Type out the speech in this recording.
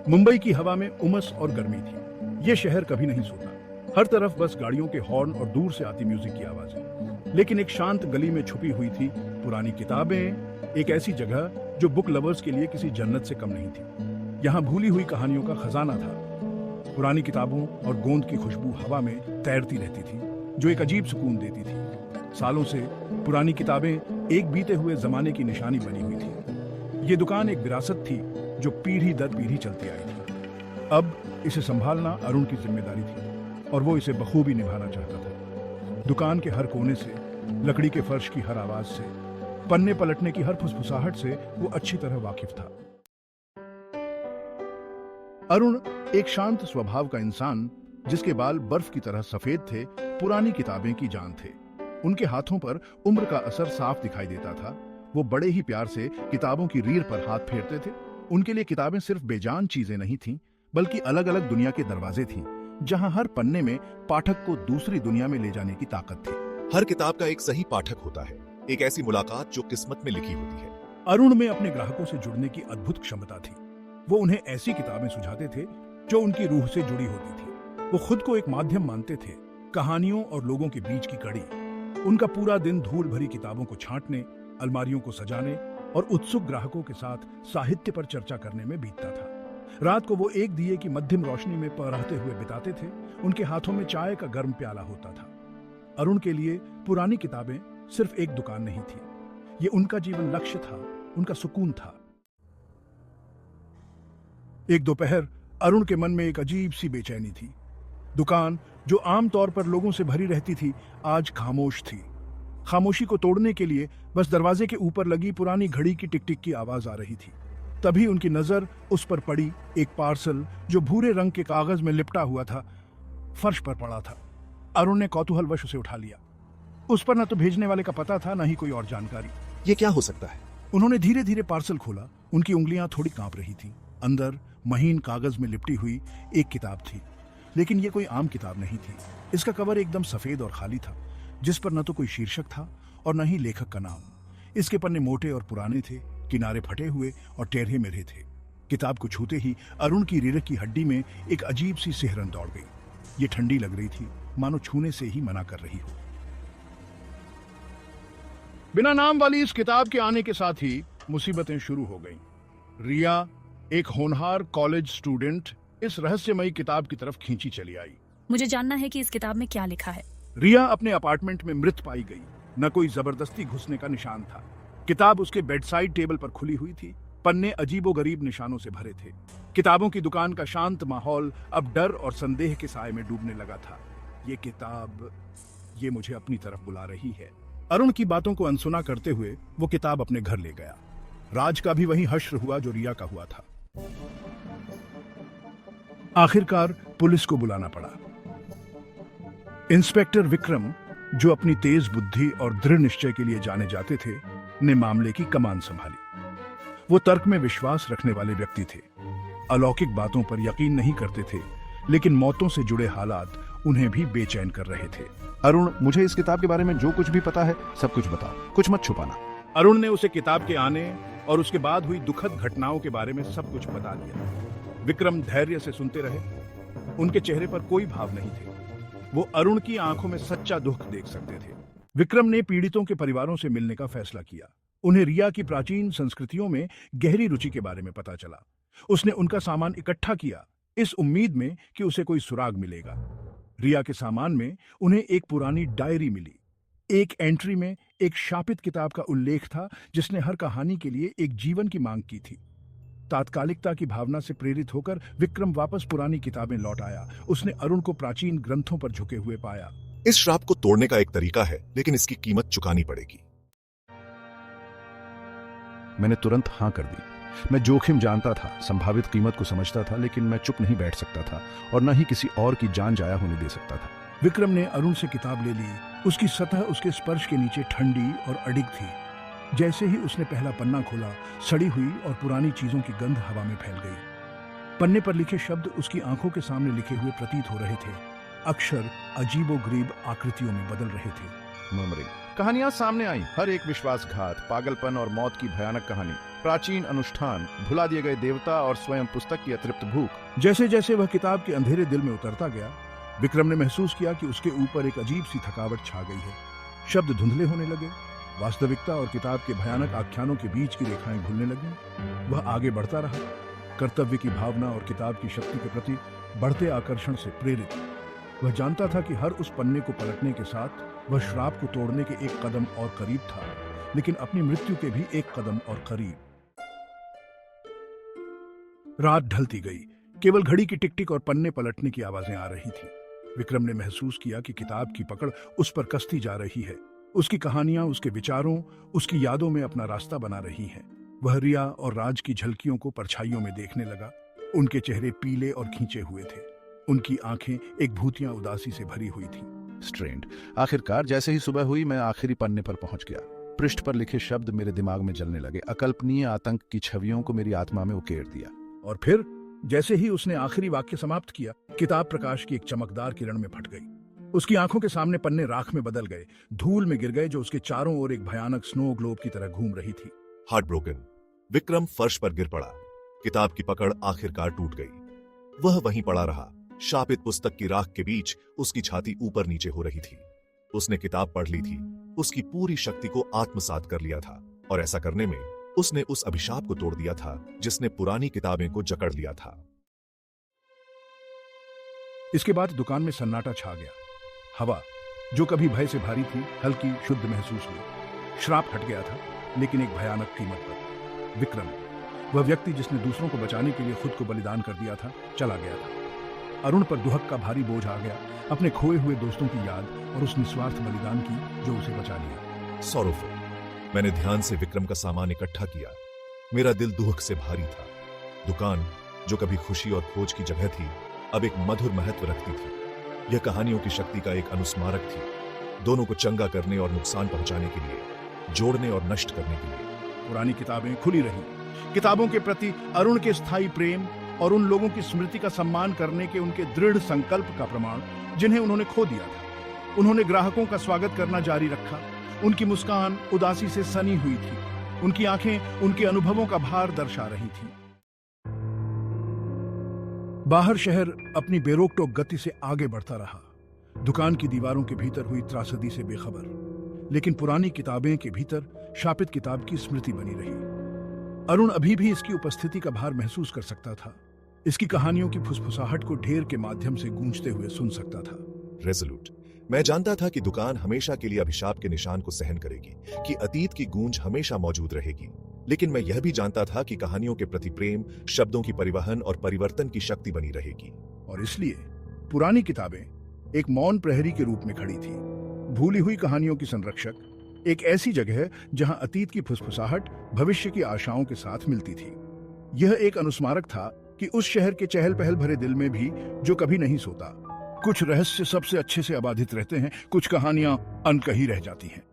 मुंबई की हवा में उमस और गर्मी थी। ये शहर कभी नहीं सोता। हर तरफ बस गाड़ियों के हॉर्न और दूर से आती म्यूजिक की आवाजें। लेकिन एक शांत गली में छुपी हुई थी पुरानी किताबें, एक ऐसी जगह जो बुक लवर्स के लिए किसी जन्नत से कम नहीं थी। यहाँ भूली हुई कहानियों का खजाना था। पुरानी किताबों और गोंद की खुशबू हवा में तैरती रहती थी, जो एक अजीब सुकून देती थी। सालों से पुरानी किताबें एक बीते हुए जमाने की निशानी बनी हुई थी। ये दुकान एक विरासत थी जो पीढ़ी दर पीढ़ी चलती आई थी। अब इसे संभालना अरुण की जिम्मेदारी थी और वो इसे बखूबी निभाना चाहता था। दुकान के हर कोने से, लकड़ी के फर्श की हर आवाज से, पन्ने पलटने की हर फुसफुसाहट से वो अच्छी तरह वाकिफ था। अरुण एक शांत स्वभाव का इंसान, जिसके बाल बर्फ की तरह सफेद थे, पुरानी किताबें की जान थे। उनके हाथों पर उम्र का असर साफ दिखाई देता था। वो बड़े ही प्यार से किताबों की रीढ़ पर हाथ फेरते थे। उनके लिए किताबें सिर्फ बेजान चीजें नहीं थीं, बल्कि अलग अलग दुनिया के दरवाजे थीं, जहां हर पन्ने में पाठक को दूसरी दुनिया में ले जाने की ताकत थी। हर किताब का एक सही पाठक होता है, एक ऐसी मुलाकात जो किस्मत में लिखी होती है। अरुण में अपने ग्राहकों से जुड़ने की अद्भुत क्षमता थी। वो उन्हें ऐसी किताबें सुझाते थे जो उनकी रूह से जुड़ी होती थी। वो खुद को एक माध्यम मानते थे, कहानियों और लोगों के बीच की कड़ी। उनका पूरा दिन धूल भरी किताबों को छांटने, अलमारियों को सजाने और उत्सुक ग्राहकों के साथ साहित्य पर चर्चा करने में बीतता था। रात को वो एक दिए की मध्यम रोशनी में पहराते हुए बिताते थे। उनके हाथों में चाय का गर्म प्याला होता था। अरुण के लिए पुरानी किताबें सिर्फ एक दुकान नहीं थी, ये उनका जीवन लक्ष्य था, उनका सुकून था। एक दोपहर अरुण के मन में एक अजीब सी बेचैनी थी। दुकान, जो आमतौर पर लोगों से भरी रहती थी, आज खामोश थी। खामोशी को तोड़ने के लिए बस दरवाजे के ऊपर लगी पुरानी घड़ी की टिक टिक की आवाज आ रही थी। तभी उनकी नजर उस पर पड़ी, एक पार्सल जो भूरे रंग के कागज में लिपटा हुआ था, फर्श पर पड़ा था। अरुण ने कौतूहलवश उसे उठा लिया। उस पर न तो भेजने वाले का पता था, न ही कोई और जानकारी। ये क्या हो सकता है? उन्होंने धीरे धीरे पार्सल खोला। उनकी उंगलियां थोड़ी कांप रही थी। अंदर महीन कागज में लिपटी हुई एक किताब थी, लेकिन ये कोई आम किताब नहीं थी। इसका कवर एकदम सफेद और खाली था, जिस पर न तो कोई शीर्षक था और न ही लेखक का नाम। इसके पन्ने मोटे और पुराने थे, किनारे फटे हुए और टेढ़े मेढ़े थे। किताब को छूते ही अरुण की रीढ़ की हड्डी में एक अजीब सी सिहरन दौड़ गई। ये ठंडी लग रही थी, मानो छूने से ही मना कर रही हो। बिना नाम वाली इस किताब के आने के साथ ही मुसीबतें शुरू हो गईं। रिया, एक होनहार कॉलेज स्टूडेंट, इस रहस्यमयी किताब की तरफ खींची चली आई। मुझे जानना है कि इस किताब में क्या लिखा है। रिया अपने अपार्टमेंट में मृत पाई गई। न कोई जबरदस्ती घुसने का निशान था। किताब उसके बेडसाइड टेबल पर खुली हुई थी। पन्ने अजीबोगरीब निशानों से भरे थे। किताबों की दुकान का शांत माहौल अब डर और संदेह के साए में डूबने लगा था। ये किताब, ये मुझे अपनी तरफ बुला रही है। अरुण की बातों को अनसुना करते हुए वो किताब अपने घर ले गया। राज का भी वही हश्र हुआ जो रिया का हुआ था। आखिरकार पुलिस को बुलाना पड़ा। इंस्पेक्टर विक्रम, जो अपनी तेज बुद्धि और दृढ़ निश्चय के लिए जाने जाते थे, ने मामले की कमान संभाली। वो तर्क में विश्वास रखने वाले व्यक्ति थे। अलौकिक बातों पर यकीन नहीं करते थे, लेकिन मौतों से जुड़े हालात उन्हें भी बेचैन कर रहे थे। अरुण, मुझे इस किताब के बारे में जो कुछ भी पता है सब कुछ बताओ, कुछ मत छुपाना। अरुण ने उसे किताब के आने और उसके बाद हुई दुखद घटनाओं के बारे में सब कुछ बता दिया। विक्रम धैर्य से सुनते रहे। उनके चेहरे पर कोई भाव नहीं थे। वो अरुण की आंखों में सच्चा दुख देख सकते थे। विक्रम ने पीड़ितों के परिवारों से मिलने का फैसला किया। उन्हें रिया की प्राचीन संस्कृतियों में गहरी रुचि के बारे में पता चला। उसने उनका सामान इकट्ठा किया, इस उम्मीद में कि उसे कोई सुराग मिलेगा। रिया के सामान में उन्हें एक पुरानी डायरी मिली। एक एंट्री में एक शापित किताब का उल्लेख था, जिसने हर कहानी के लिए एक जीवन की मांग की थी। तात्कालिकता की भावना से प्रेरित होकर विक्रम वापस पुरानी किताबें लौट आया। उसने अरुण को प्राचीन ग्रंथों पर झुके हुए पाया। इस श्राप को तोड़ने का एक तरीका है, लेकिन इसकी कीमत चुकानी पड़ेगी। मैंने तुरंत हाँ कर दी। मैं जोखिम जानता था, संभावित कीमत को समझता था, लेकिन मैं चुप नहीं बैठ सकता था और न ही किसी और की जान जाया होने दे सकता था। विक्रम ने अरुण से किताब ले ली। उसकी सतह उसके स्पर्श के नीचे ठंडी और अडिग थी। जैसे ही उसने पहला पन्ना खोला, सड़ी हुई और पुरानी चीजों की गंध हवा में फैल गई। पन्ने पर लिखे शब्द उसकी आंखों के सामने लिखे हुए प्रतीत हो रहे थे। अक्षर अजीबोगरीब आकृतियों में बदल रहे थे। मर्मरिंग कहानियां सामने आई। हर एक विश्वासघात, पागलपन और मौत की भयानक कहानी। प्राचीन अनुष्ठान, भुला दिए गए देवता और स्वयं पुस्तक की अतृप्त भूख। जैसे जैसे वह किताब के अंधेरे दिल में उतरता गया, विक्रम ने महसूस किया कि उसके ऊपर एक अजीब सी थकावट छा गई है। शब्द धुंधले होने लगे, वास्तविकता और किताब के भयानक आख्यानों के बीच की रेखाएं घुलने लगीं। वह आगे बढ़ता रहा, कर्तव्य की भावना और किताब की शक्ति के प्रति बढ़ते आकर्षण से प्रेरित। वह जानता था कि हर उस पन्ने को पलटने के साथ वह श्राप को तोड़ने के एक कदम और करीब था, लेकिन अपनी मृत्यु के भी एक कदम और करीब। रात ढलती गई, केवल घड़ी की टिक टिक और पन्ने पलटने की आवाजें आ रही थी। विक्रम ने महसूस किया कि किताब की पकड़ उस पर कसती जा रही है। उसकी कहानियां, उसके विचारों, उसकी यादों में अपना रास्ता बना रही हैं। वह रिया और राज की झलकियों को परछाइयों में देखने लगा। उनके चेहरे पीले और खींचे हुए थे, उनकी आंखें एक भूतिया उदासी से भरी हुई थी। स्ट्रेंड। आखिरकार जैसे ही सुबह हुई, मैं आखिरी पन्ने पर पहुंच गया। पृष्ठ पर लिखे शब्द मेरे दिमाग में जलने लगे। अकल्पनीय आतंक की छवियों को मेरी आत्मा में उकेर दिया। और फिर जैसे ही उसने आखिरी वाक्य समाप्त किया, किताब प्रकाश की एक चमकदार किरण में फट गई। उसकी आंखों के सामने पन्ने राख में बदल गए, धूल में गिर गए, जो उसके चारों ओर एक भयानक स्नो ग्लोब की तरह घूम रही थी। हार्ट ब्रोकन, विक्रम फर्श पर गिर पड़ा। किताब की पकड़ आखिरकार टूट गई। वह वहीं पड़ा रहा, शापित पुस्तक की राख के बीच उसकी छाती ऊपर नीचे हो रही थी। उसने किताब पढ़ ली थी, उसकी पूरी शक्ति को आत्मसात कर लिया था, और ऐसा करने में उसने उस अभिशाप को तोड़ दिया था जिसने पुरानी किताबें को जकड़ लिया था। इसके बाद दुकान में सन्नाटा छा गया। हवा, जो कभी भय से भारी थी, हल्की शुद्ध महसूस हुई। श्राप हट गया था, लेकिन एक भयानक कीमत पर। विक्रम, वह व्यक्ति जिसने दूसरों को बचाने के लिए खुद को बलिदान कर दिया था, चला गया था। अरुण पर दुहक का भारी बोझ आ गया, अपने खोए हुए दोस्तों की याद और उस निस्वार्थ बलिदान की जो उसे बचा लिया। सौरभ, मैंने ध्यान से विक्रम का सामान इकट्ठा किया। मेरा दिल दुख से भारी था। दुकान, जो कभी खुशी और खोज की जगह थी, अब एक मधुर महत्व रखती थी। यह कहानियों की शक्ति का एक अनुस्मारक थी, दोनों को चंगा करने और नुकसान पहुंचाने के लिए, जोड़ने और नष्ट करने के लिए। पुरानी किताबें खुली रहीं, किताबों के प्रति अरुण के स्थायी प्रेम और उन लोगों की स्मृति का सम्मान करने के उनके दृढ़ संकल्प का प्रमाण, जिन्हें उन्होंने खो दिया था। उन्होंने ग्राहकों का स्वागत करना जारी रखा। उनकी मुस्कान उदासी से सनी हुई थी, उनकी आंखें उनके अनुभवों का भार दर्शा रही थीं। बाहर शहर अपनी बेरोक टोक गति से आगे बढ़ता रहा, दुकान की दीवारों के भीतर हुई त्रासदी से बेखबर, लेकिन पुरानी किताबें के भीतर शापित किताब की स्मृति बनी रही। अरुण अभी भी इसकी उपस्थिति का भार महसूस कर सकता था, इसकी कहानियों की फुसफुसाहट को ढेर के माध्यम से गूंजते हुए सुन सकता था। रेजोल्यूट, मैं जानता था कि दुकान हमेशा के लिए अभिशाप के निशान को सहन करेगी, कि अतीत की गूंज हमेशा मौजूद रहेगी, लेकिन मैं यह भी जानता था कि कहानियों के प्रति प्रेम, शब्दों की परिवहन और परिवर्तन की शक्ति बनी रहेगी। और इसलिए पुरानी किताबें एक मौन प्रहरी के रूप में खड़ी थी, भूली हुई कहानियों की संरक्षक, एक ऐसी जगह जहां अतीत की फुसफुसाहट भविष्य की आशाओं के साथ मिलती थी। यह एक अनुस्मारक था कि उस शहर के चहल पहल भरे दिल में भी, जो कभी नहीं सोता, कुछ रहस्य सबसे अच्छे से अबाधित रहते हैं, कुछ कहानियां अनकही रह जाती हैं।